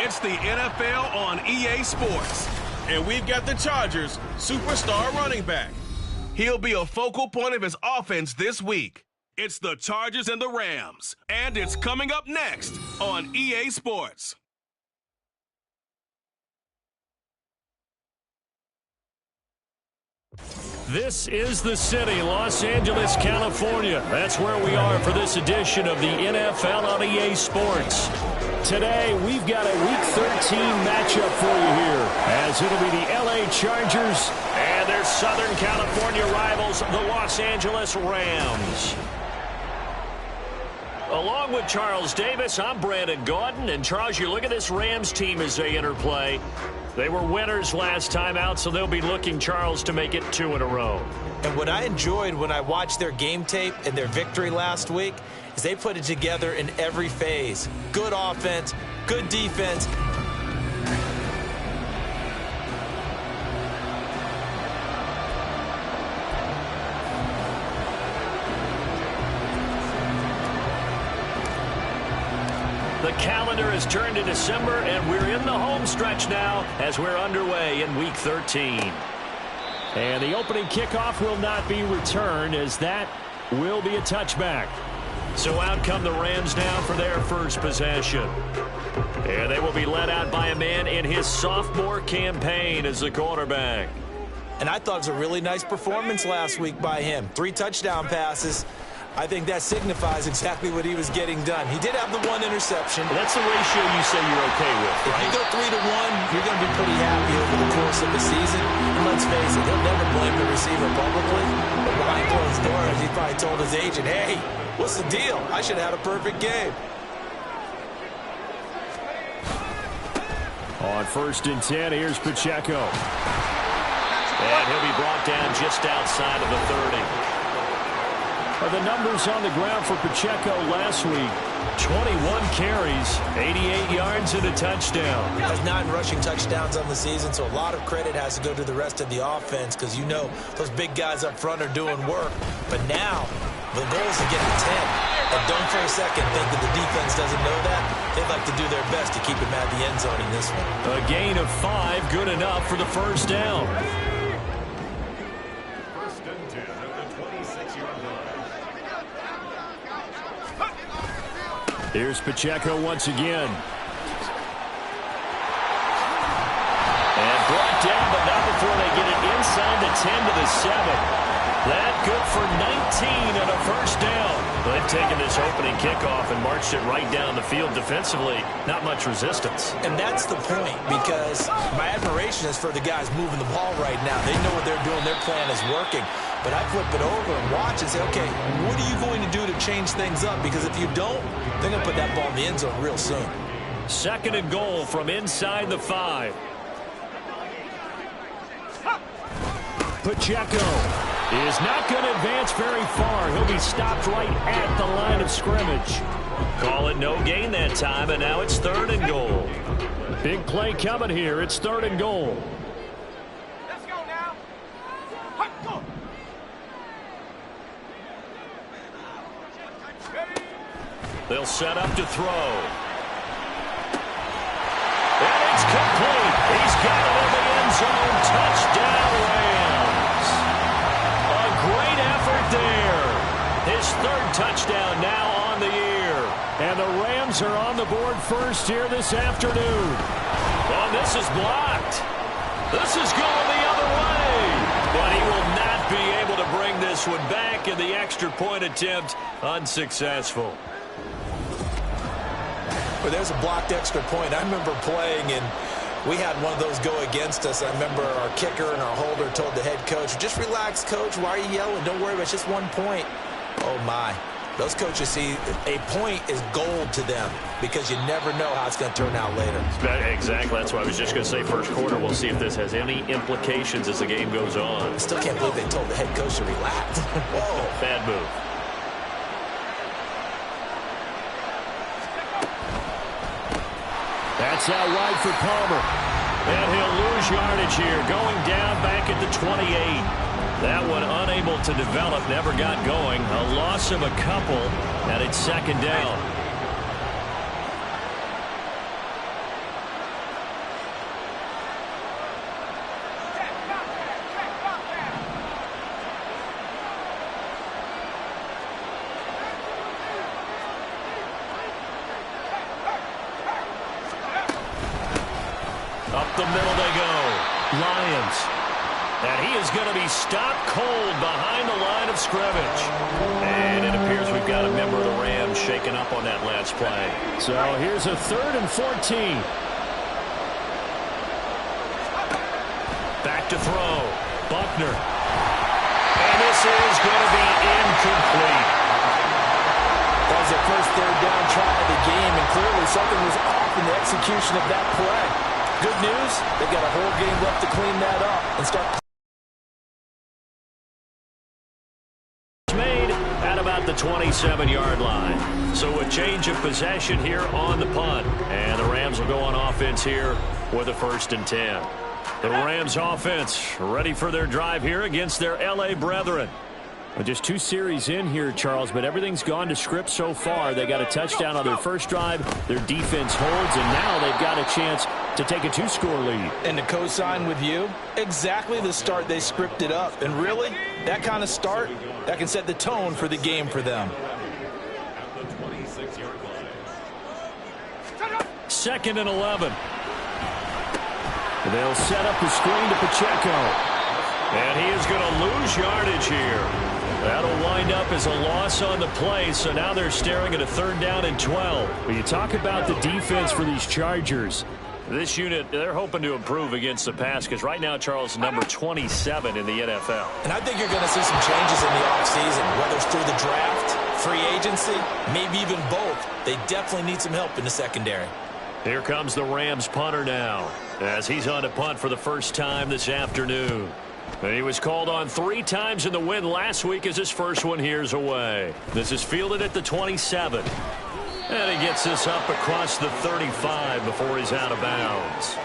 It's the NFL on EA Sports. And we've got the Chargers' superstar running back. He'll be a focal point of his offense this week. It's the Chargers and the Rams. And it's coming up next on EA Sports. This is the city, Los Angeles, California. That's where we are for this edition of the NFL on EA Sports. Today, we've got a Week 13 matchup for you here, as it'll be the LA Chargers and their Southern California rivals, the Los Angeles Rams. Along with Charles Davis, I'm Brandon Gaudin. And Charles, you look at this Rams team as they interplay. They were winners last time out, so they'll be looking, Charles, to make it 2 in a row. And what I enjoyed when I watched their game tape and their victory last week is they put it together in every phase. Good offense, good defense. The calendar has turned to December, and we're in the home stretch now as we're underway in Week 13. And the opening kickoff will not be returned, as that will be a touchback. So out come the Rams now for their first possession. And they will be led out by a man in his sophomore campaign as the quarterback. And I thought it was a really nice performance last week by him. 3 touchdown passes. I think that signifies exactly what he was getting done. He did have the 1 interception. That's the ratio you say you're okay with, right? If you go 3 to 1, you're going to be pretty happy over the course of the season. And let's face it, he'll never blame the receiver publicly. But behind closed doors, he probably told his agent, hey, what's the deal? I should have had a perfect game. On 1st and 10, here's Pacheco. And he'll be brought down just outside of the 30. The numbers on the ground for Pacheco last week: 21 carries, 88 yards, and a touchdown. Has 9 rushing touchdowns on the season, so a lot of credit has to go to the rest of the offense because you know those big guys up front are doing work. But now the goal is to get to 10. And don't for a second think that the defense doesn't know that. They'd like to do their best to keep him at the end zone in this one. A gain of 5, good enough for the first down. Here's Pacheco once again. And brought down, but not before they get it inside the 10 to the 7. That good for 19 and a first down. They've taken this opening kickoff and marched it right down the field defensively. Not much resistance. And that's the point, because my admiration is for the guys moving the ball right now. They know what they're doing. Their plan is working. But I flip it over and watch and say, okay, what are you going to do to change things up? Because if you don't, they're going to put that ball in the end zone real soon. 2nd and goal from inside the 5. Pacheco is not going to advance very far. He'll be stopped right at the line of scrimmage. Call it no gain that time, and now it's 3rd and goal. Big play coming here. It's 3rd and goal. Let's go now. Go. They'll set up to throw. And it's complete. He's got it in the end zone. Touchdown, Rams. A great effort there. His 3rd touchdown now on the year. And the Rams are on the board first here this afternoon. Oh, this is blocked. This is going the other way. But he will not be able to bring this one back, and the extra point attempt unsuccessful. Well, there's a blocked extra point. I remember playing, and we had one of those go against us. I remember our kicker and our holder told the head coach, just relax, coach. Why are you yelling? Don't worry, it's just 1 point. Oh, my. Those coaches see a point is gold to them because you never know how it's going to turn out later. Exactly. That's what I was just going to say. First quarter, we'll see if this has any implications as the game goes on. I still can't believe they told the head coach to relax. Whoa. Bad move. That's out wide for Palmer. And he'll lose yardage here, going down back at the 28. That one unable to develop, never got going. A loss of a couple, and it's 2nd down. Up the middle they go. Lions. And he is going to be stopped cold behind the line of scrimmage. And it appears we've got a member of the Rams shaken up on that last play. So here's a 3rd and 14. Back to throw. Buckner. And this is going to be incomplete. That was their first 3rd down try of the game, and clearly something was off in the execution of that play. Good news, they've got a whole game left to clean that up and start. Made at about the 27-yard line. So a change of possession here on the punt. And the Rams will go on offense here with a 1st and 10. The Rams offense ready for their drive here against their L.A. brethren. Well, just 2 series in here, Charles, but everything's gone to script so far. They got a touchdown on their first drive. Their defense holds, and now they've got a chance to take a 2-score lead. And to co-sign with you, exactly the start they scripted up. And really, that kind of start, that can set the tone for the game for them. 2nd and 11. They'll set up the screen to Pacheco. And he is going to lose yardage here. That'll wind up as a loss on the play, so now they're staring at a 3rd down and 12. When you talk about the defense for these Chargers, this unit, they're hoping to improve against the pass because right now, Charles, number 27 in the NFL. And I think you're going to see some changes in the offseason, whether it's through the draft, free agency, maybe even both. They definitely need some help in the secondary. Here comes the Rams punter now as he's on to punt for the first time this afternoon. And he was called on 3 times in the win last week as his first one here's away. This is fielded at the 27. And he gets this up across the 35 before he's out of bounds.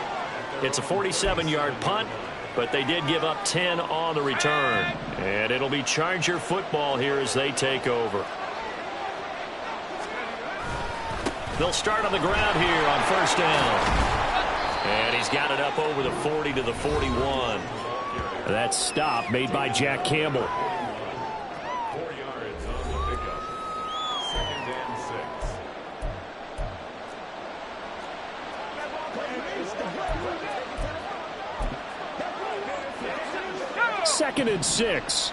It's a 47-yard punt, but they did give up 10 on the return. And it'll be Charger football here as they take over. They'll start on the ground here on 1st down. And he's got it up over the 40 to the 41. That stop made by Jack Campbell. 4 yards on the pickup. 2nd and 6. 2nd and 6.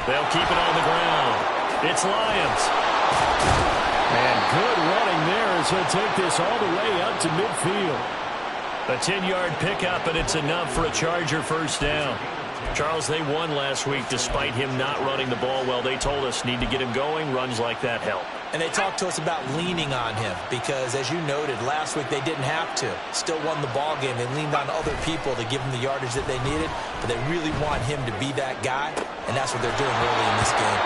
They'll keep it on the ground. It's Lions. And good running there as he'll take this all the way up to midfield. A 10-yard pickup, and it's enough for a Charger 1st down. Charles, they won last week despite him not running the ball well. They told us need to get him going. Runs like that help. And they talked to us about leaning on him because, as you noted, last week they didn't have to. Still won the ball game. They leaned on other people to give them the yardage that they needed, but they really want him to be that guy, and that's what they're doing early in this game.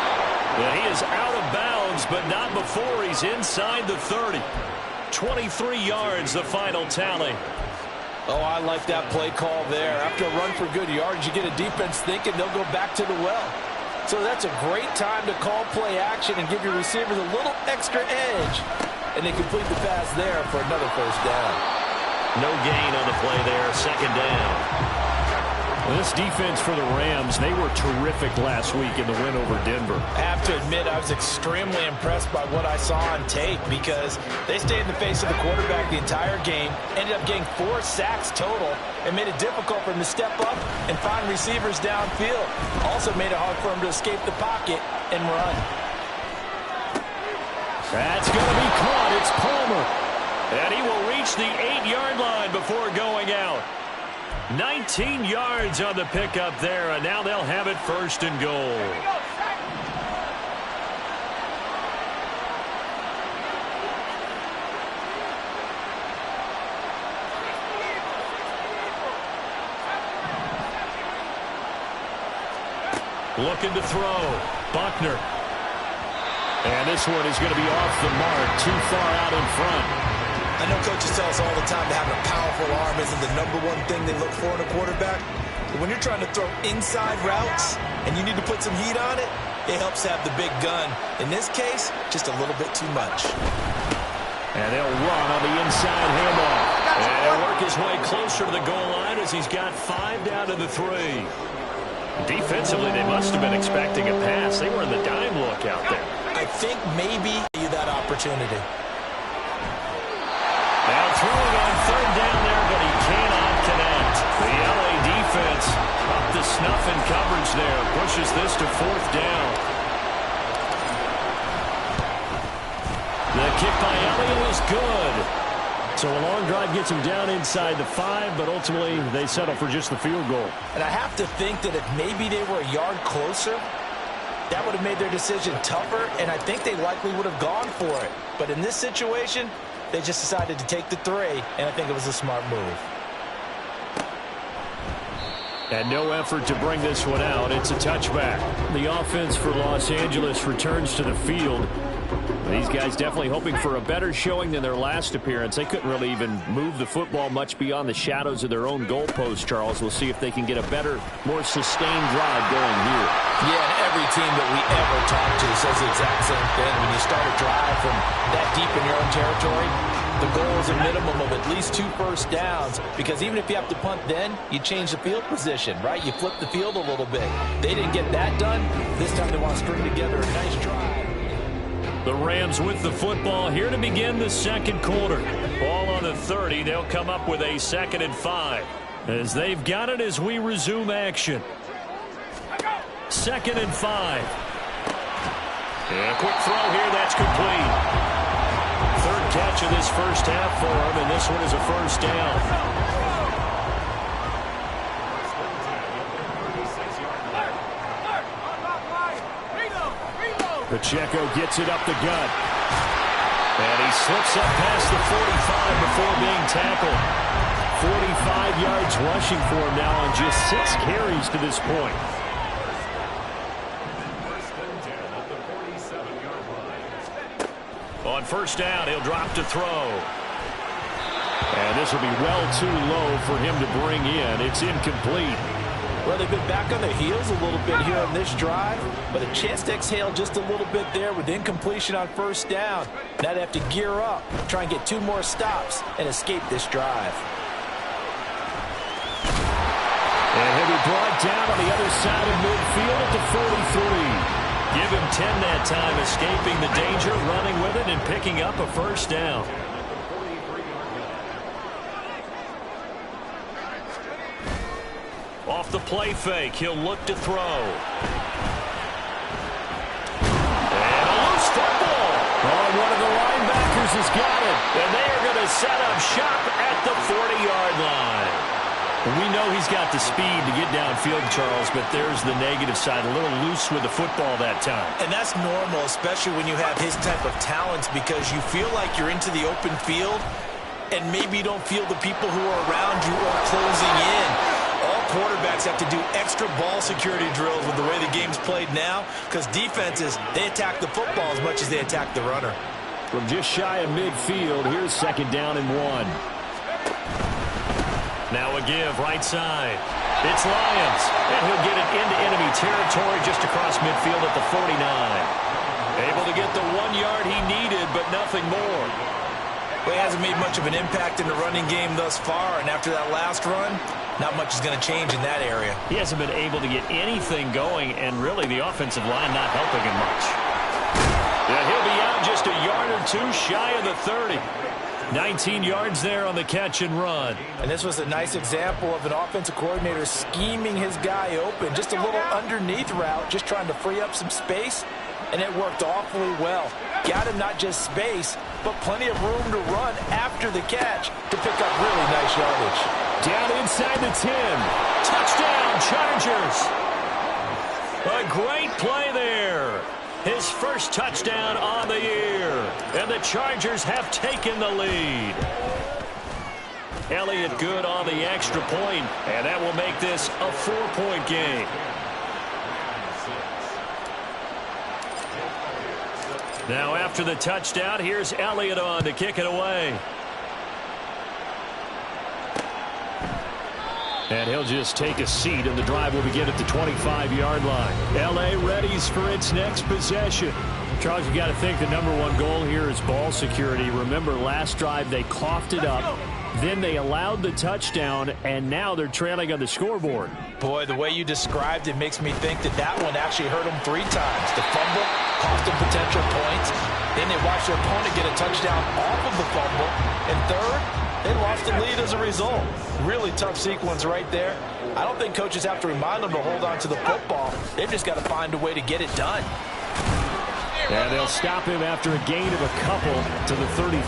Yeah, he is out of bounds, but not before he's inside the 30. 23 yards, the final tally. Oh, I like that play call there. After a run for good yards, you get a defense thinking they'll go back to the well. So that's a great time to call play action and give your receivers a little extra edge. And they complete the pass there for another 1st down. No gain on the play there, 2nd down. Well, this defense for the Rams, they were terrific last week in the win over Denver. I have to admit, I was extremely impressed by what I saw on tape because they stayed in the face of the quarterback the entire game, ended up getting 4 sacks total, and made it difficult for him to step up and find receivers downfield. Also made it hard for him to escape the pocket and run. That's going to be caught. It's Palmer. And he will reach the 8-yard line before going out. 19 yards on the pickup there, and now they'll have it 1st and goal. Looking to throw. Buckner. And this one is going to be off the mark, too far out in front. I know coaches tell us all the time that having a powerful arm isn't the #1 thing they look for in a quarterback. But when you're trying to throw inside routes and you need to put some heat on it, it helps have the big gun. In this case, just a little bit too much. And they'll run on the inside handoff. And work his way closer to the goal line as he's got 5 down to the 3. Defensively, they must have been expecting a pass. They were in the dime look out there. I think maybe that opportunity. Now throwing on 3rd down there, but he cannot connect. The LA defense up to snuff in coverage there. Pushes this to 4th down. The kick by Elliott is good. So a long drive gets him down inside the 5, but ultimately they settle for just the field goal. And I have to think that if maybe they were a yard closer, that would have made their decision tougher, and I think they likely would have gone for it. But in this situation, they just decided to take the 3, and I think it was a smart move. And no effort to bring this one out. It's a touchback. The offense for Los Angeles returns to the field. These guys definitely hoping for a better showing than their last appearance. They couldn't really even move the football much beyond the shadows of their own goalpost, Charles. We'll see if they can get a better, more sustained drive going here. Yeah, and every team that we ever talk to says the exact same thing. When you start a drive from that deep in your own territory, the goal is a minimum of at least 2 first downs, because even if you have to punt then, you change the field position, right? You flip the field a little bit. They didn't get that done. This time they want to string together a nice drive. The Rams with the football here to begin the 2nd quarter. Ball on the 30. They'll come up with a 2nd and 5 as they've got it as we resume action. 2nd and 5. And a quick throw here. That's complete. 3rd catch of this first half for him, and this one is a first down. Pacheco gets it up the gut. And he slips up past the 45 before being tackled. 45 yards rushing for him now on just 6 carries to this point. On 1st down, he'll drop to throw. And this will be well too low for him to bring in. It's incomplete. Well, they've been back on their heels a little bit here on this drive, but a chance to exhale just a little bit there with incompletion on 1st down. Now they have to gear up, try and get 2 more stops, and escape this drive. And he'll be brought down on the other side of midfield at the 43. Give him 10 that time, escaping the danger, running with it, and picking up a 1st down. Off the play fake, he'll look to throw. And a loose football. Oh, one of the linebackers has got it. And they are going to set up shop at the 40-yard line. We know he's got the speed to get downfield, Charles, but there's the negative side. A little loose with the football that time. And that's normal, especially when you have his type of talents, because you feel like you're into the open field, and maybe you don't feel the people who are around you are closing in. All quarterbacks have to do extra ball security drills with the way the game's played now, because defenses, they attack the football as much as they attack the runner. From just shy of midfield, here's 2nd down and 1. Now a give, right side. It's Lyons, and he'll get it into enemy territory just across midfield at the 49. Able to get the 1 yard he needed, but nothing more. Well, he hasn't made much of an impact in the running game thus far, and after that last run, not much is going to change in that area. He hasn't been able to get anything going, and really the offensive line not helping him much. Yeah, he'll be out just a yard or 2 shy of the 30. 19 yards there on the catch and run. And this was a nice example of an offensive coordinator scheming his guy open. Just a little underneath route, just trying to free up some space, and it worked awfully well. Got him not just space, but plenty of room to run after the catch to pick up really nice yardage. Down inside the 10. Touchdown, Chargers. A great play there. His first touchdown on the year. And the Chargers have taken the lead. Elliott good on the extra point, and that will make this a 4-point game. Now after the touchdown, here's Elliott on to kick it away. And he'll just take a seat, and the drive will begin at the 25-yard line. L.A. readies for its next possession. Charles, you got to think the #1 goal here is ball security. Remember, last drive they coughed it up. Then they allowed the touchdown, and now they're trailing on the scoreboard. Boy, the way you described it makes me think that one actually hurt them 3 times. The fumble cost them potential points. Then they watched their opponent get a touchdown off of the fumble. And third, they lost the lead as a result. Really tough sequence right there. I don't think coaches have to remind them to hold on to the football. They've just got to find a way to get it done. And they'll stop him after a gain of a couple to the 33.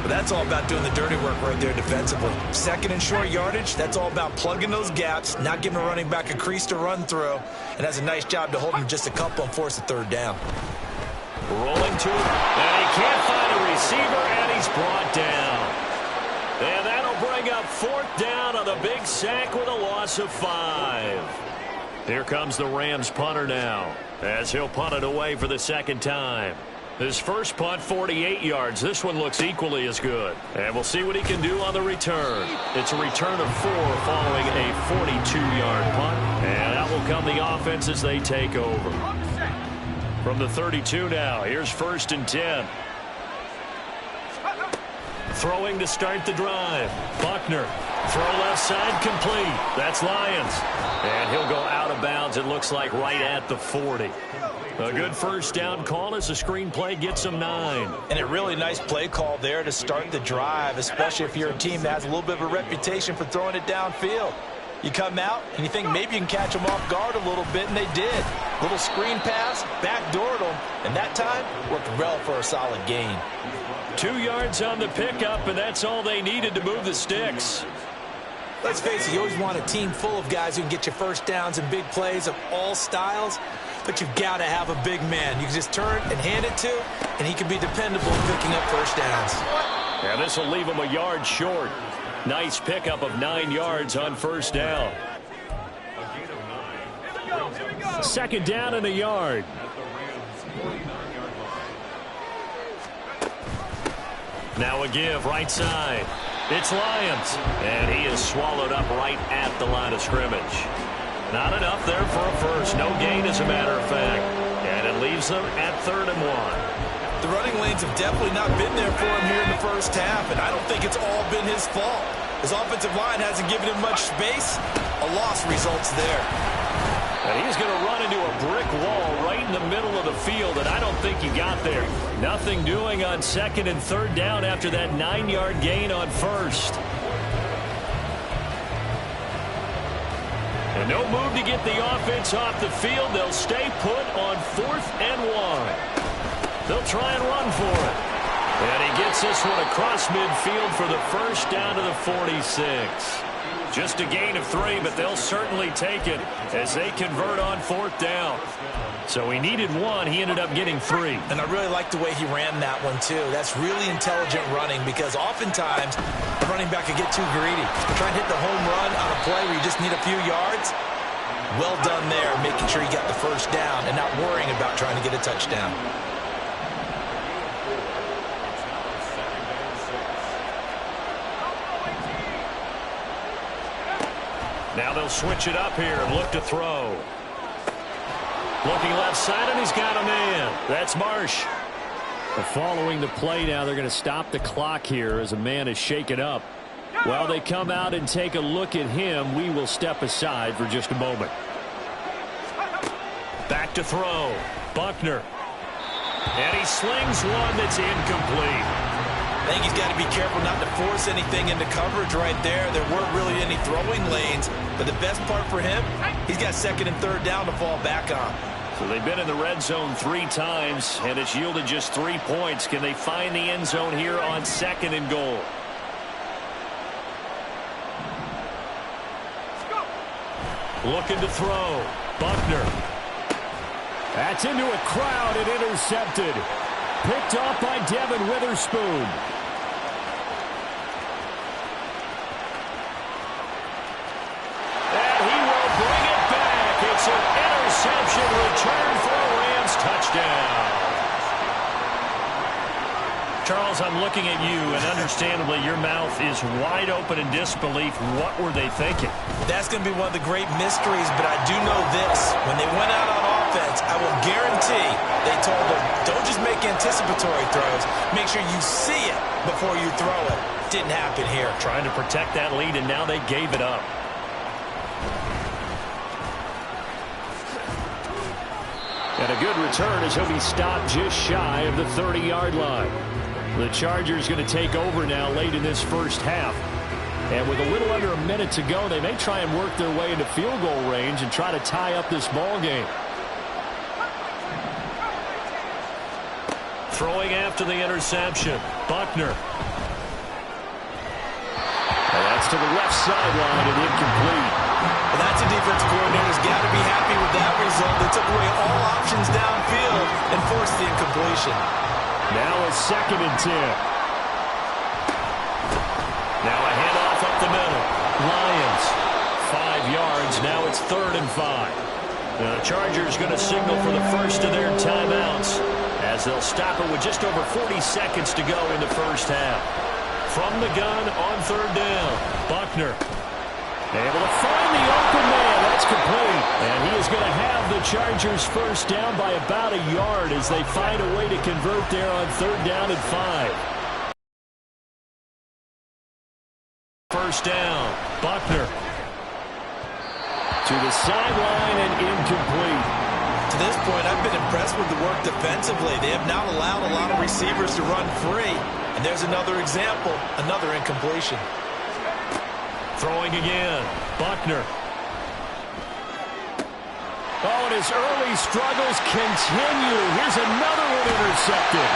But that's all about doing the dirty work right there defensively. Second and short yardage, that's all about plugging those gaps, not giving a running back a crease to run through, and has a nice job to hold him just a couple and force a third down. Rolling to him, and he can't find a receiver, and he's brought down. And that'll bring up 4th down on the big sack with a loss of 5. Here comes the Rams punter now, as he'll punt it away for the 2nd time. His first punt, 48 yards. This one looks equally as good. And we'll see what he can do on the return. It's a return of 4 following a 42-yard punt. And out will come the offense as they take over. From the 32 now, here's 1st and 10. Throwing to start the drive. Buckner. Throw left side complete. That's Lyons. And he'll go out of bounds, it looks like, right at the 40. A good first down call as the screenplay gets him 9. And a really nice play call there to start the drive, especially if you're a team that has a little bit of a reputation for throwing it downfield. You come out and you think maybe you can catch them off guard a little bit, and they did. Little screen pass, backdoored them, and that time worked well for a solid gain. 2 yards on the pickup, and that's all they needed to move the sticks. Let's face it, you always want a team full of guys who can get you first downs and big plays of all styles, but you've got to have a big man you can just turn and hand it to, and he can be dependable in picking up first downs. And this will leave him a yard short. Nice pickup of 9 yards on first down. 2nd down and a yard. Now a give right side. It's Lyons, and he is swallowed up right at the line of scrimmage. Not enough there for a first. No gain, as a matter of fact. And it leaves them at 3rd and 1. The running lanes have definitely not been there for him here in the first half, and I don't think it's all been his fault. His offensive line hasn't given him much space. A loss results there. And he's going to run into a brick wall right in the middle of the field, and I don't think he got there. Nothing doing on 2nd and 3rd down after that 9-yard gain on 1st. And no move to get the offense off the field. They'll stay put on 4th and 1. They'll try and run for it. And he gets this one across midfield for the first down to the 46. Just a gain of 3, but they'll certainly take it as they convert on 4th down. So he needed 1. He ended up getting 3. And I really like the way he ran that one, too. That's really intelligent running because oftentimes the running back could get too greedy. Try and hit the home run on a play where you just need a few yards. Well done there, making sure you got the first down and not worrying about trying to get a touchdown. Now they'll switch it up here and look to throw. Looking left side, and he's got a man. That's Marsh. Following the play now, they're going to stop the clock here as a man is shaken up. While they come out and take a look at him, we will step aside for just a moment. Back to throw. Buckner. And he slings one that's incomplete. I think he's got to be careful not to force anything into coverage right there. There weren't really any throwing lanes, but the best part for him, he's got 2nd and 3rd down to fall back on. So they've been in the red zone 3 times, and it's yielded just 3 points. Can they find the end zone here on 2nd and goal? Looking to throw. Buckner. That's into a crowd and intercepted. Picked off by Devin Witherspoon. And he will bring it back. It's an interception return for a Rams touchdown. Charles, I'm looking at you, and understandably your mouth is wide open in disbelief. What were they thinking? That's going to be one of the great mysteries, but I do know this. When they went out on defense, I will guarantee they told him, don't just make anticipatory throws. Make sure you see it before you throw it. Didn't happen here. Trying to protect that lead, and now they gave it up. And a good return as he'll be stopped just shy of the 30-yard line. The Chargers going to take over now late in this first half. And with a little under a minute to go, they may try and work their way into field goal range and try to tie up this ball game. Throwing after the interception, Buckner. And that's to the left sideline and incomplete. Well, that's a defense coordinator's got to be happy with that result. They took away all options downfield and forced the incompletion. Now a 2nd and 10. Now a handoff up the middle. Lions, 5 yards. Now it's 3rd and 5. The Chargers going to signal for the first of their timeouts as they'll stop it with just over 40 seconds to go in the first half. From the gun on 3rd down, Buckner. Able to find the open man. That's complete. And he is going to have the Chargers first down by about a yard as they find a way to convert there on 3rd down and 5. First down, Buckner. To the sideline and incomplete. To this point, I've been impressed with the work defensively. They have not allowed a lot of receivers to run free. And there's another example, another incompletion. Throwing again, Buckner. Oh, and his early struggles continue. Here's another one intercepted.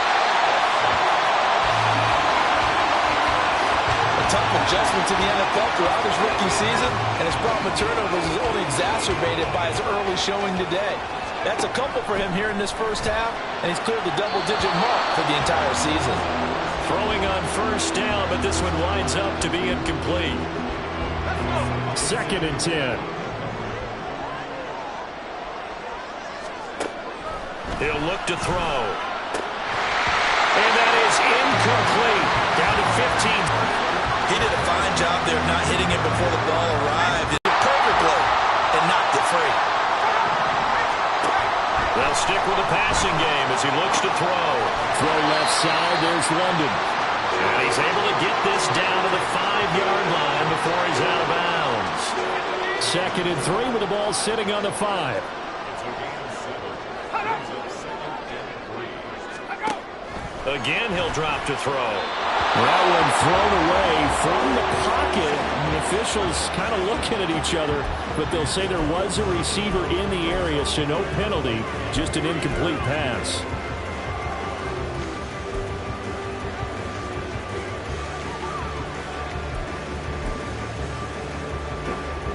A tough adjustment to the NFL throughout his rookie season, and his problem with turnovers is only exacerbated by his early showing today. That's a couple for him here in this first half, and he's cleared the double-digit mark for the entire season. Throwing on first down, but this one winds up to be incomplete. 2nd and 10. He'll look to throw. And that is incomplete. Down to 15. He did a fine job there of not hitting it before the ball arrived. He did it perfectly and knocked it free. They'll stick with the passing game as he looks to throw. Throw left side. There's London. And he's able to get this down to the 5-yard line before he's out of bounds. 2nd and 3 with the ball sitting on the 5. Again, he'll drop to throw. That one thrown away from the pocket. And the officials kind of looking at each other, but they'll say there was a receiver in the area, so no penalty, just an incomplete pass.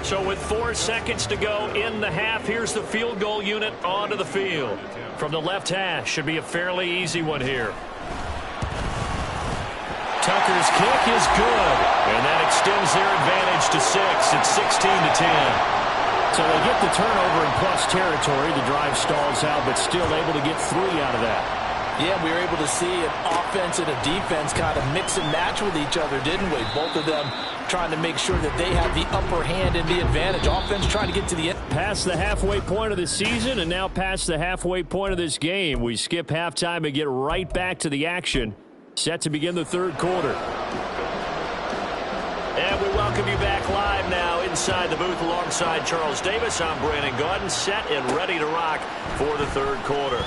So with 4 seconds to go in the half, here's the field goal unit onto the field. From the left hash, should be a fairly easy one here. Tucker's kick is good, and that extends their advantage to 6. It's 16-10. So they get the turnover in plus territory. The drive stalls out, but still able to get 3 out of that. Yeah, we were able to see an offense and a defense kind of mix and match with each other, didn't we? Both of them trying to make sure that they have the upper hand and the advantage. Offense trying to get to the end. Past the halfway point of the season and now past the halfway point of this game. We skip halftime and get right back to the action. Set to begin the 3rd quarter. And we welcome you back live now inside the booth alongside Charles Davis. I'm Brandon Gaudin, set and ready to rock for the 3rd quarter.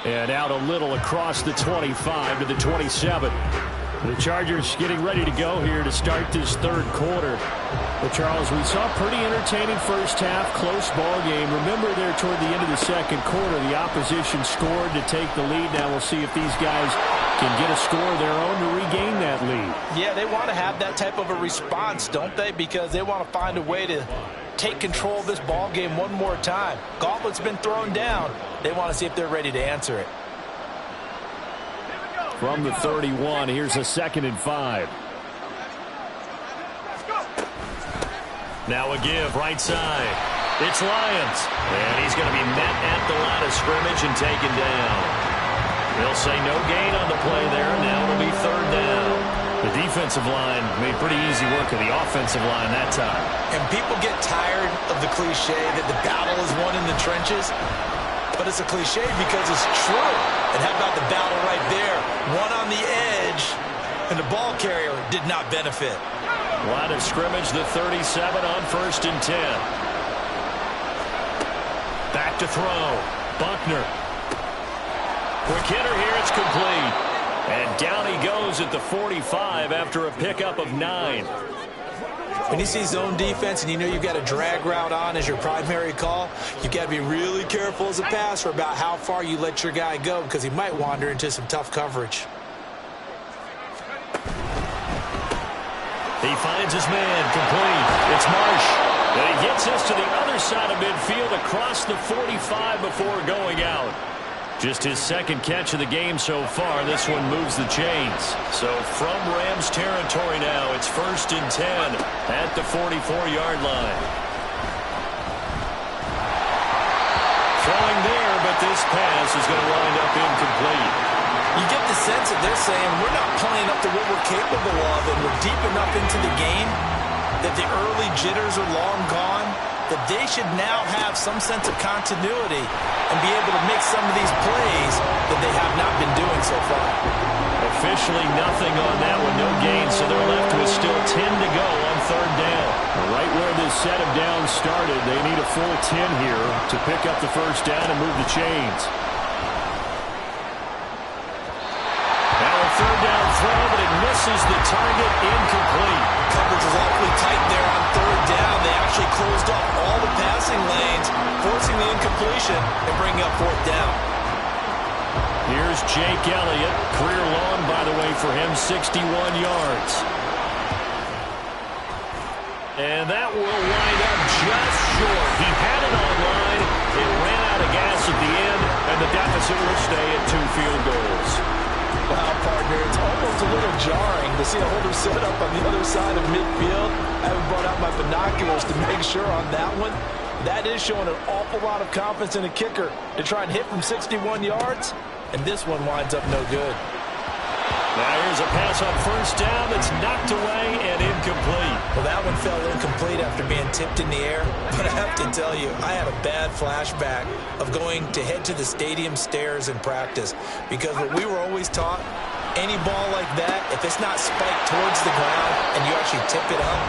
And out a little across the 25 to the 27. The Chargers getting ready to go here to start this 3rd quarter. But Charles, we saw a pretty entertaining first half, close ball game. Remember there toward the end of the 2nd quarter, the opposition scored to take the lead. Now we'll see if these guys can get a score of their own to regain that lead. Yeah, they want to have that type of a response, don't they? Because they want to find a way to take control of this ball game one more time. Gauntlet's been thrown down. They want to see if they're ready to answer it. From the 31, here's a 2nd and 5. Now a give right side. It's Lyons. And he's going to be met at the line of scrimmage and taken down. They'll say no gain on the play there. Now it'll be third down. The defensive line made pretty easy work of the offensive line that time. And people get tired of the cliche that the battle is won in the trenches. But it's a cliche because it's true. And how about the battle right there? One on the edge, and the ball carrier did not benefit. Line of scrimmage, the 37 on 1st and 10. Back to throw. Buckner. Quick hitter here, it's complete. And down he goes at the 45 after a pickup of 9. When you see zone defense and you know you've got a drag route on as your primary call, you've got to be really careful as a passer about how far you let your guy go because he might wander into some tough coverage. He finds his man, complete. It's Marsh. And he gets this to the other side of midfield across the 45 before going out. Just his second catch of the game so far. This one moves the chains. So from Rams territory now, it's 1st and 10 at the 44-yard line. Throwing there, but this pass is going to wind up incomplete. You get the sense that they're saying we're not playing up to what we're capable of, and we're deep enough into the game that the early jitters are long gone, that they should now have some sense of continuity and be able to make some of these plays that they have not been doing so far. Officially nothing on that one, no gain, so they're left with still 10 to go on third down. Right where this set of downs started, they need a full 10 here to pick up the first down and move the chains. Now a third down throw, but it misses the target, incomplete. Coverage is awfully tight there on third down. They actually closed off all the passing lanes, forcing the incompletion and bringing up fourth down. Here's Jake Elliott. Career long, by the way, for him, 61 yards. And that will wind up just short. He had it on line. It ran out of gas at the end, and the deficit will stay at 2 field goals. Wow, partner, it's almost a little jarring to see a holder set up on the other side of midfield. I haven't brought out my binoculars to make sure on that one. That is showing an awful lot of confidence in a kicker to try and hit from 61 yards, and this one winds up no good. Now here's a pass on first down that's knocked away and incomplete. Well, that one fell incomplete after being tipped in the air. But I have to tell you, I had a bad flashback of going to head to the stadium stairs in practice. Because what we were always taught, any ball like that, if it's not spiked towards the ground and you actually tip it up,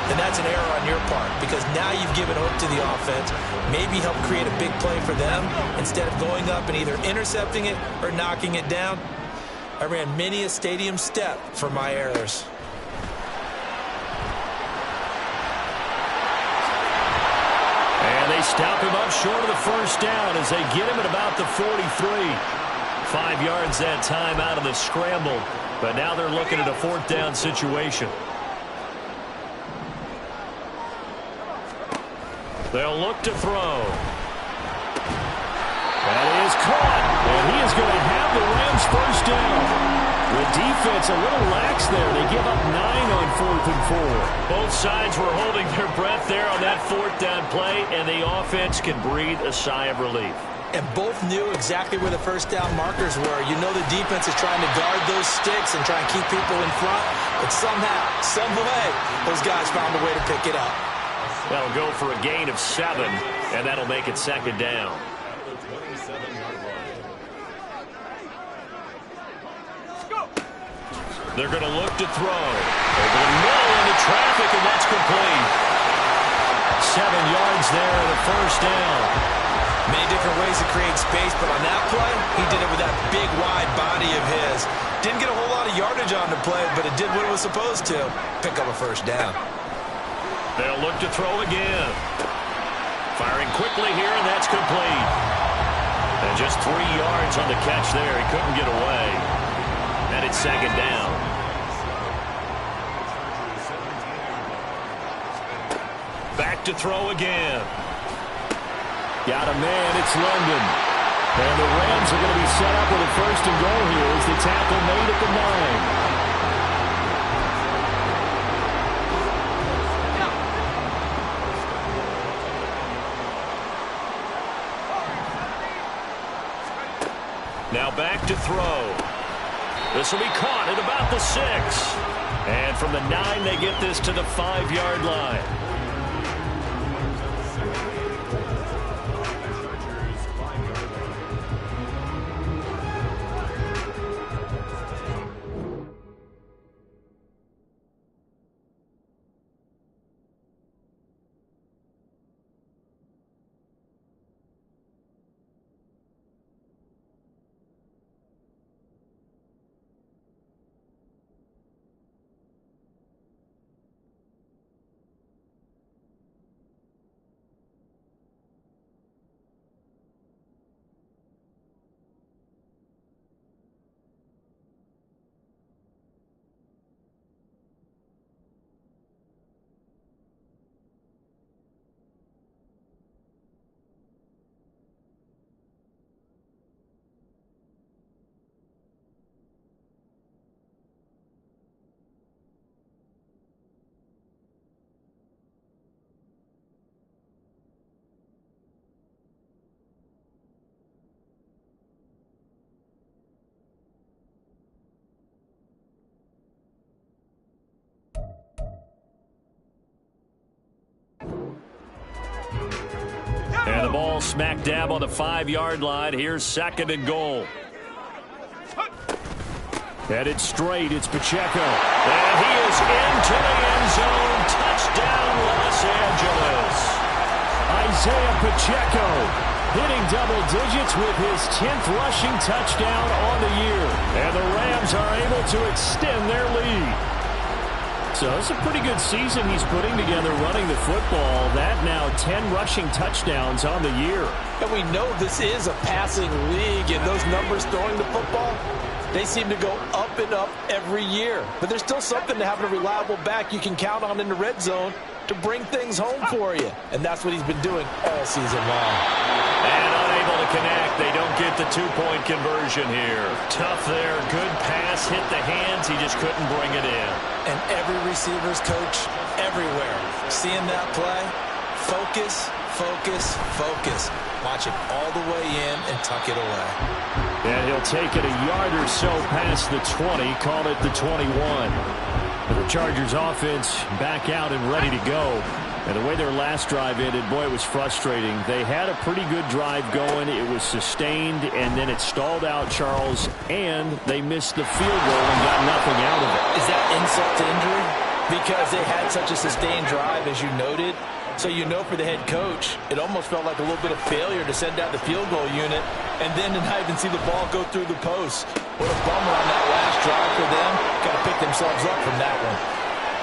then that's an error on your part. Because now you've given hope to the offense, maybe help create a big play for them, instead of going up and either intercepting it or knocking it down. I ran many a stadium step for my errors. And they stop him up short of the first down as they get him at about the 43. 5 yards that time out of the scramble. But now they're looking at a fourth down situation. They'll look to throw. That is caught, and he is going to have the Rams first down. The defense a little lax there. They give up 9 on 4th and 4. Both sides were holding their breath there on that fourth down play, and the offense can breathe a sigh of relief. And both knew exactly where the first down markers were. You know the defense is trying to guard those sticks and try and keep people in front, but somehow, some way, those guys found a way to pick it up. That'll go for a gain of 7, and that'll make it second down. They're going to look to throw. Over the middle into traffic, and that's complete. 7 yards there and a first down. Many different ways to create space, but on that play, he did it with that big, wide body of his. Didn't get a whole lot of yardage on the play, but it did what it was supposed to. Pick up a first down. They'll look to throw again. Firing quickly here, and that's complete. And just 3 yards on the catch there. He couldn't get away. And it's second down. Back to throw again. Got a man, it's London. And the Rams are going to be set up with a first and goal here as the tackle made at the 9. Now back to throw. This will be caught at about the 6. And from the 9, they get this to the 5-yard line. And the ball smack dab on the 5-yard line. Here's 2nd and goal. Headed straight, it's Pacheco. And he is into the end zone. Touchdown, Los Angeles. Isaiah Pacheco hitting double digits with his 10th rushing touchdown on the year. And the Rams are able to extend their lead. So it's a pretty good season he's putting together running the football. That now 10 rushing touchdowns on the year. And we know this is a passing league, and those numbers throwing the football, they seem to go up and up every year. But there's still something to having a reliable back you can count on in the red zone to bring things home for you. And that's what he's been doing all season long. And unable to connect. They don't get the 2-point conversion here. Tough there. Good pass. Hit the hands. He just couldn't bring it in. And every receiver's coach everywhere. Seeing that play, focus, focus, focus. Watch it all the way in and tuck it away. And he'll take it a yard or so past the 20. Call it the 21. The Chargers offense back out and ready to go. And the way their last drive ended, boy, it was frustrating. They had a pretty good drive going. It was sustained, and then it stalled out, Charles, and they missed the field goal and got nothing out of it. Is that insult to injury? Because they had such a sustained drive, as you noted. So you know for the head coach, it almost felt like a little bit of failure to send out the field goal unit and then to not even see the ball go through the post. What a bummer on that last drive for them. Got to pick themselves up from that one.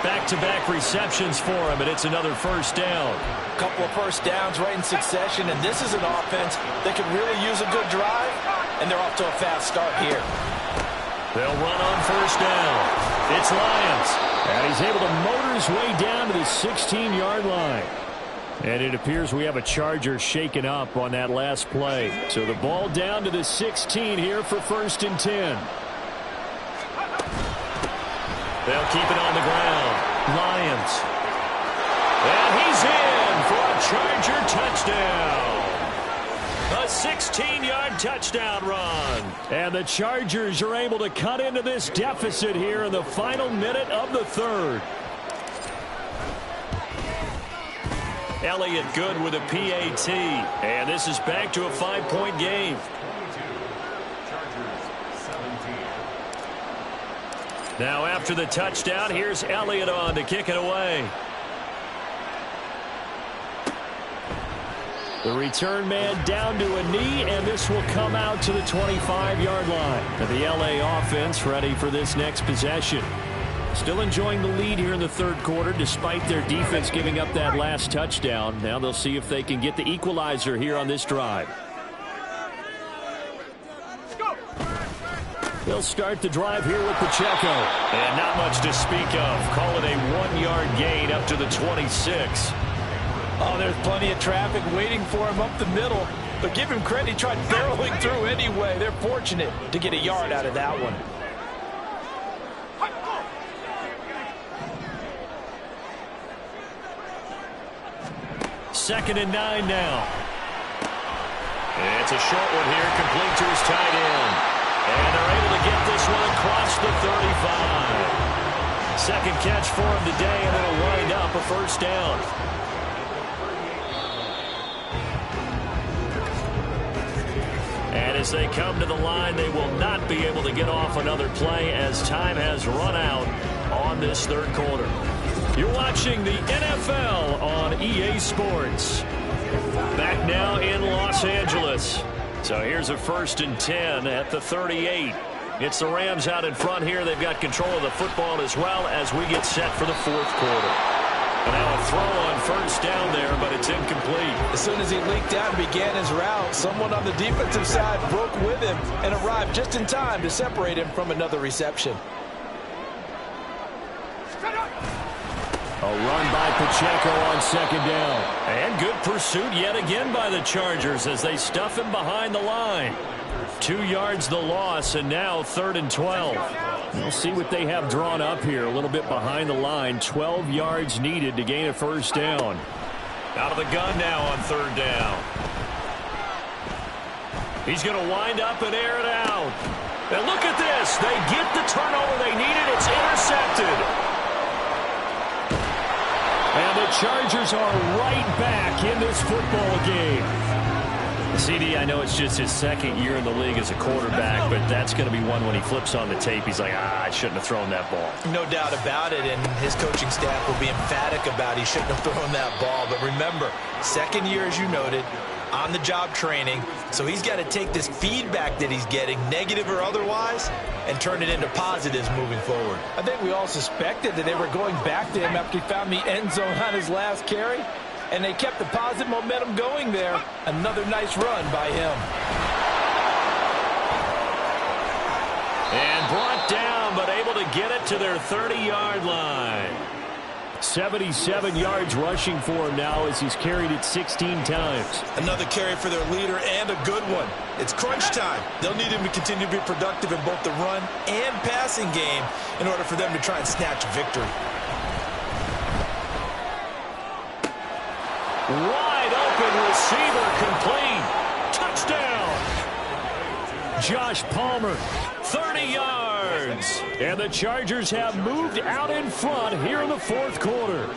Back-to-back receptions for him, and it's another first down. A couple of first downs right in succession, and this is an offense that could really use a good drive, and they're off to a fast start here. They'll run on first down. It's Lyons, and he's able to motor his way down to the 16-yard line. And it appears we have a Charger shaken up on that last play. So the ball down to the 16 here for 1st and 10. They'll keep it on the ground. Lyons. And he's in for a Charger touchdown. A 16-yard touchdown run. And the Chargers are able to cut into this deficit here in the final minute of the 3rd. Elliott good with a PAT. And this is back to a 5-point game. Now after the touchdown, here's Elliott on to kick it away. The return man down to a knee, and this will come out to the 25-yard line. And the LA offense ready for this next possession. Still enjoying the lead here in the 3rd quarter despite their defense giving up that last touchdown. Now they'll see if they can get the equalizer here on this drive. They'll start the drive here with Pacheco. And not much to speak of. Call it a 1-yard gain up to the 26. Oh, there's plenty of traffic waiting for him up the middle. But give him credit, he tried barreling through anyway. They're fortunate to get a yard out of that one. Second and 9 now. It's a short one here, complete to his tight end. And they're able to get this one across the 35. Second catch for him today, and it'll wind up a first down. And as they come to the line, they will not be able to get off another play as time has run out on this third quarter. You're watching the NFL on EA Sports. Back now in Los Angeles. So here's a 1st and 10 at the 38. It's the Rams out in front here. They've got control of the football as well as we get set for the fourth quarter. And now a throw on first down there, but it's incomplete. As soon as he leaked out and began his route, someone on the defensive side broke with him and arrived just in time to separate him from another reception. A run by Pacheco on second down. And good pursuit yet again by the Chargers as they stuff him behind the line. 2 yards the loss, and now 3rd and 12. We'll see what they have drawn up here. A little bit behind the line. 12 yards needed to gain a first down. Out of the gun now on 3rd down. He's going to wind up and air it out. And look at this. They get the turnover they needed. It's intercepted. And the Chargers are right back in this football game. CD, I know it's just his second year in the league as a quarterback, but that's going to be one when he flips on the tape. He's like, I shouldn't have thrown that ball. No doubt about it, and his coaching staff will be emphatic about he shouldn't have thrown that ball. But remember, second year, as you noted, on-the-job training. So he's got to take this feedback that he's getting, negative or otherwise, and turn it into positives moving forward. I think we all suspected that they were going back to him after he found the end zone on his last carry, and they kept the positive momentum going there. Another nice run by him. And brought down, but able to get it to their 30-yard line. 77 yards rushing for him now as he's carried it 16 times. Another carry for their leader and a good one. It's crunch time. They'll need him to continue to be productive in both the run and passing game in order for them to try and snatch victory. Wide open receiver complete. Touchdown. Josh Palmer. 30 yards. And the Chargers have moved out in front here in the fourth quarter.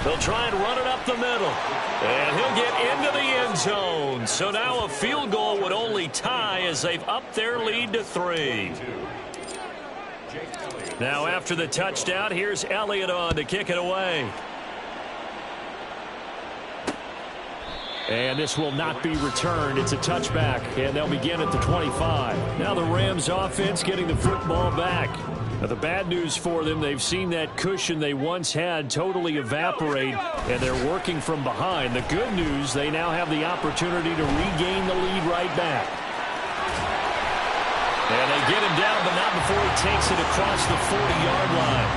They'll try and run it up the middle. And he'll get into the end zone. So now a field goal would only tie as they've upped their lead to 3. Now after the touchdown, here's Elliott on to kick it away. And this will not be returned. It's a touchback, and they'll begin at the 25. Now the Rams offense getting the football back. Now the bad news for them, they've seen that cushion they once had totally evaporate, and they're working from behind. The good news, they now have the opportunity to regain the lead right back. And they get him down, but not before he takes it across the 40-yard line.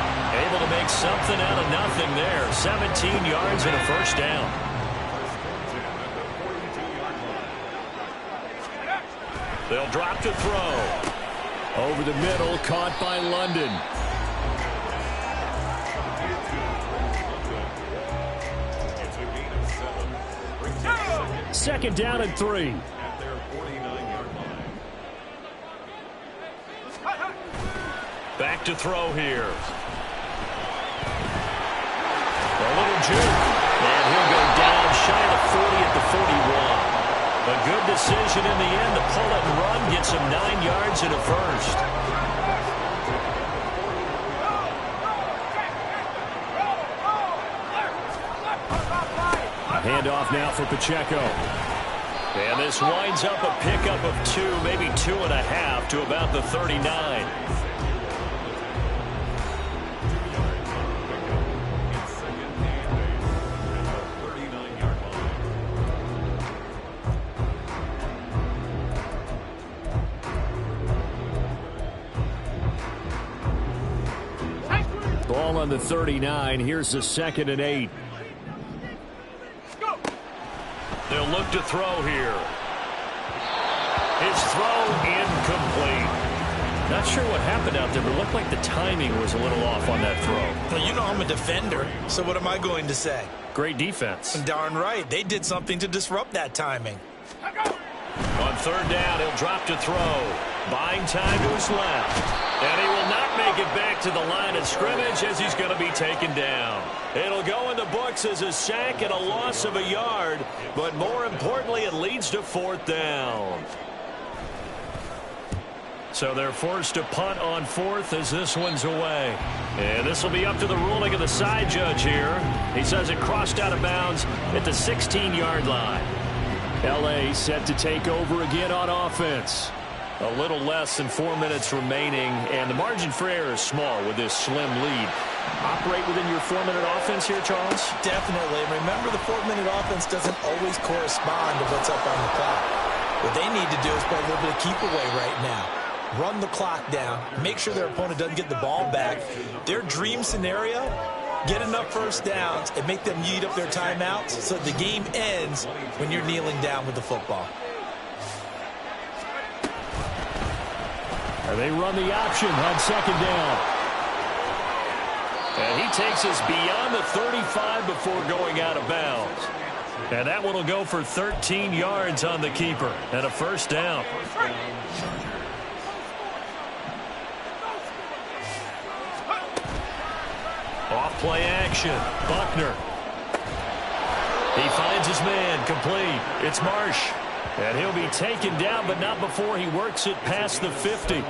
Able to make something out of nothing there. 17 yards and a first down. They'll drop to throw. Over the middle, caught by London. Second down and 3. Back to throw here. A little juke. And he'll go down shy of the 40 at the 41. A good decision in the end to pull it and run, gets him 9 yards and a first. A handoff now for Pacheco. And this winds up a pickup of 2, maybe 2.5 to about the 39. Ball on the 39. Here's the 2nd and 8. They'll look to throw here. His throw incomplete. Not sure what happened out there, but it looked like the timing was a little off on that throw. Well, you know I'm a defender, so what am I going to say? Great defense. Darn right. They did something to disrupt that timing. On third down, he'll drop to throw. Buying time to his left. And he will not make it back to the line of scrimmage as he's going to be taken down. It'll go in the books as a sack and a loss of a yard, but more importantly, it leads to fourth down. So they're forced to punt on fourth as this one's away. And this will be up to the ruling of the side judge here. He says it crossed out of bounds at the 16-yard line. L.A. set to take over again on offense. A little less than 4 minutes remaining, and the margin for error is small with this slim lead. Operate within your 4-minute offense here, Charles? Definitely. Remember, the 4-minute offense doesn't always correspond to what's up on the clock. What they need to do is play a little bit of keep away right now. Run the clock down. Make sure their opponent doesn't get the ball back. Their dream scenario, get enough first downs and make them eat up their timeouts so the game ends when you're kneeling down with the football. They run the option on second down. And he takes us beyond the 35 before going out of bounds. And that one will go for 13 yards on the keeper and a first down. Off play action. Buckner. He finds his man complete. It's Marsh. And he'll be taken down, but not before he works it past the 50.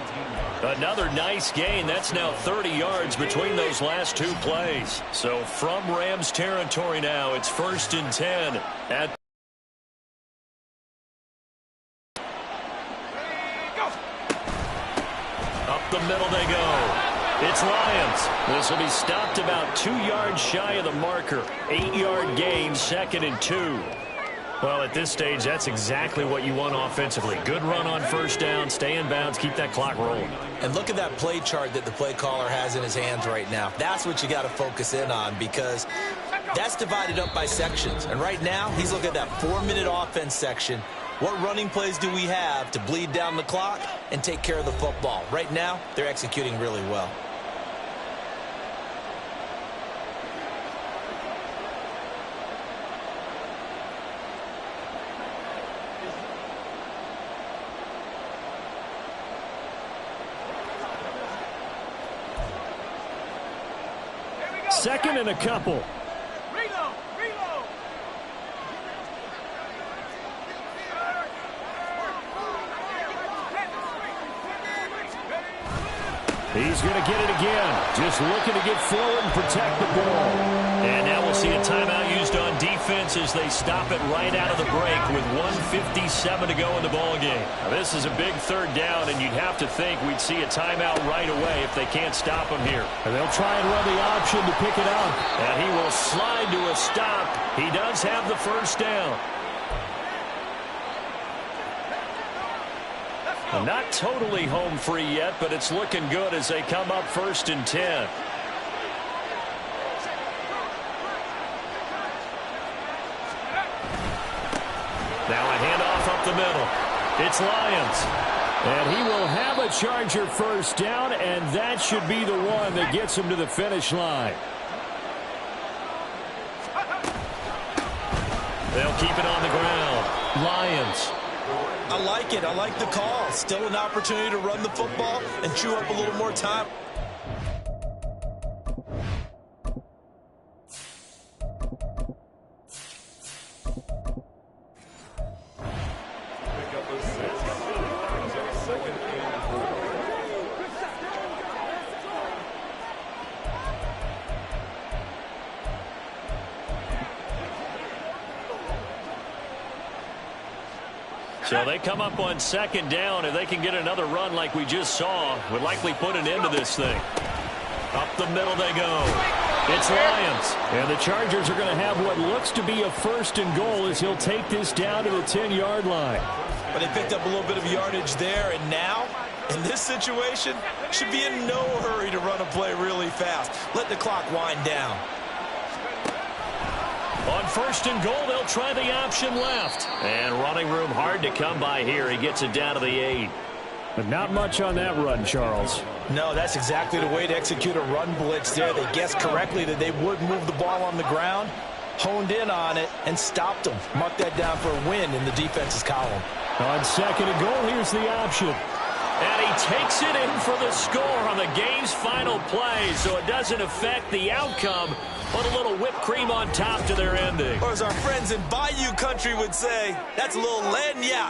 Another nice gain. That's now 30 yards between those last two plays. So from Rams territory now, it's 1st and 10 at up the middle they go. It's Lions. This will be stopped about 2 yards shy of the marker. 8-yard gain, 2nd and 2. Well, at this stage, that's exactly what you want offensively. Good run on first down, stay in bounds, keep that clock rolling. And look at that play chart that the play caller has in his hands right now. That's what you got to focus in on because that's divided up by sections. And right now, he's looking at that 4-minute offense section. What running plays do we have to bleed down the clock and take care of the football? Right now, they're executing really well. Second and a couple. Reload! Reload! He's going to get it again. Just looking to get forward and protect the ball. And now we'll see a timeout used on defense as they stop it right out of the break with 1:57 to go in the ballgame. Now, this is a big third down, and you'd have to think we'd see a timeout right away if they can't stop him here. And they'll try and run the option to pick it up. And he will slide to a stop. He does have the first down. Not totally home free yet, but it's looking good as they come up 1st and 10. Now a handoff up the middle. It's Lions. And he will have a Charger first down, and that should be the one that gets him to the finish line. They'll keep it on the ground. Lions. I like it. I like the call. Still an opportunity to run the football and chew up a little more time. So they come up on second down. If they can get another run like we just saw, would likely put an end to this thing. Up the middle they go. It's Lions. And the Chargers are going to have what looks to be a 1st and goal as he'll take this down to the 10-yard line. But they picked up a little bit of yardage there, and now, in this situation, should be in no hurry to run a play really fast. Let the clock wind down. On 1st and goal, they'll try the option left. And running room hard to come by here. He gets it down to the 8. But not much on that run, Charles. No, that's exactly the way to execute a run blitz there. They guessed correctly that they would move the ball on the ground, honed in on it, and stopped them. Mark that down for a win in the defense's column. On second and goal, here's the option. And he takes it in for the score on the game's final play, so it doesn't affect the outcome. Put a little whipped cream on top to their ending. Or as our friends in Bayou Country would say, that's a little lagniappe.